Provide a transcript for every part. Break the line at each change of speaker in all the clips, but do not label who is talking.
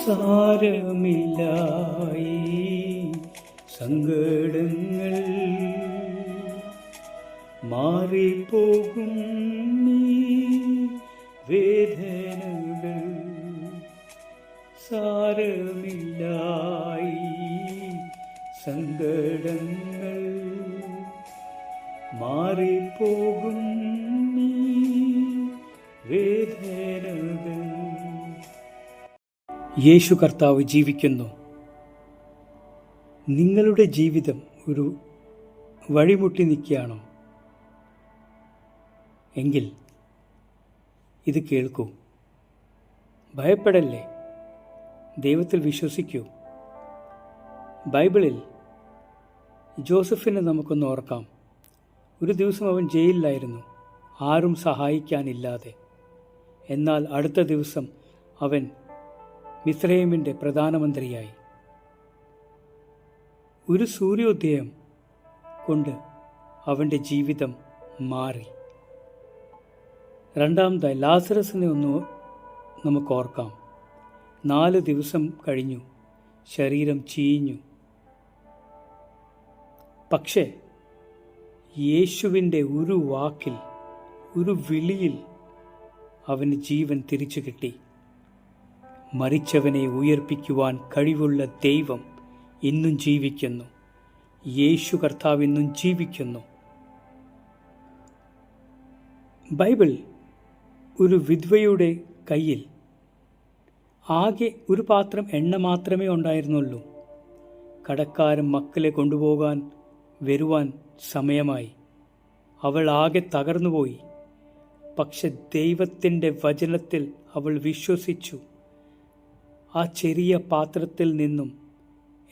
സാരമില്ലായി സങ്കടങ്ങൾ മാറിപ്പോകും നീ വേദനകൾ. സാരമില്ലായി സങ്കടങ്ങൾ മാറിപ്പോകും നീ വേദനകൾ. യേശു കർത്താവ് ജീവിക്കുന്നു. നിങ്ങളുടെ ജീവിതം ഒരു വഴിമുട്ടി നിൽക്കുകയാണോ? എങ്കിൽ ഇത് കേൾക്കൂ. ഭയപ്പെടല്ലേ, ദൈവത്തിൽ വിശ്വസിക്കൂ. ബൈബിളിൽ ജോസഫിനെ നമുക്കൊന്ന് ഓർക്കാം. ഒരു ദിവസം അവൻ ജയിലിലായിരുന്നു, ആരും സഹായിക്കാനില്ലാതെ. എന്നാൽ അടുത്ത ദിവസം അവൻ മിസ്രയീമിൻ്റെ പ്രധാനമന്ത്രിയായി. ഒരു സൂര്യോദയം കൊണ്ട് അവൻ്റെ ജീവിതം മാറി. രണ്ടാമതായി ലാസറസിനെ ഒന്ന് നമുക്ക് ഓർക്കാം. 4 ദിവസം കഴിഞ്ഞു, ശരീരം ചീഞ്ഞു. പക്ഷേ യേശുവിൻ്റെ ഒരു വാക്കിൽ, ഒരു വിളിയിൽ അവന് ജീവൻ തിരിച്ചു കിട്ടി. മരിച്ചവനെ ഉയർപ്പിക്കുവാൻ കഴിവുള്ള ദൈവം ഇന്നും ജീവിക്കുന്നു. യേശു കർത്താവ് ഇന്നും ജീവിക്കുന്നു. ബൈബിൾ ഒരു വിധവയുടെ കയ്യിൽ ആകെ ഒരു പാത്രം എണ്ണ മാത്രമേ ഉണ്ടായിരുന്നുള്ളൂ. കടക്കാരൻ മക്കളെ കൊണ്ടുപോകാൻ വരുവാൻ സമയമായി. അവൾ ആകെ തകർന്നുപോയി. പക്ഷെ ദൈവത്തിൻ്റെ വചനത്തിൽ അവൾ വിശ്വസിച്ചു. ആ ചെറിയ പാത്രത്തിൽ നിന്നും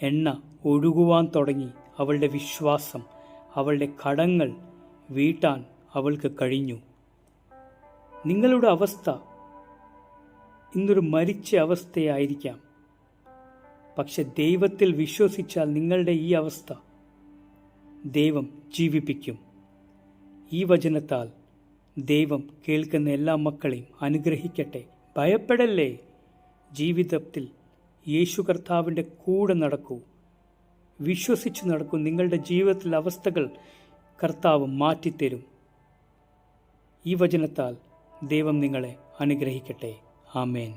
എണ്ണ ഒഴുകുവാൻ തുടങ്ങി. അവളുടെ വിശ്വാസം, അവളുടെ കടങ്ങൾ വീട്ടാൻ അവൾക്ക് കഴിഞ്ഞു. നിങ്ങളുടെ അവസ്ഥ ഇന്നൊരു മരിച്ച അവസ്ഥയായിരിക്കാം. പക്ഷെ ദൈവത്തിൽ വിശ്വസിച്ചാൽ നിങ്ങളുടെ ഈ അവസ്ഥ ദൈവം ജീവിപ്പിക്കും. ഈ വചനത്താൽ ദൈവം കേൾക്കുന്ന എല്ലാ മക്കളെയും അനുഗ്രഹിക്കട്ടെ. ഭയപ്പെടല്ലേ, ജീവിതത്തിൽ യേശു കർത്താവിൻ്റെ കൂടെ നടക്കൂ, വിശ്വസിച്ച് നടക്കൂ. നിങ്ങളുടെ ജീവിതത്തിലെ അവസ്ഥകൾ കർത്താവ് മാറ്റിത്തരും. ഈ വചനത്താൽ ദൈവം നിങ്ങളെ അനുഗ്രഹിക്കട്ടെ. ആമേൻ.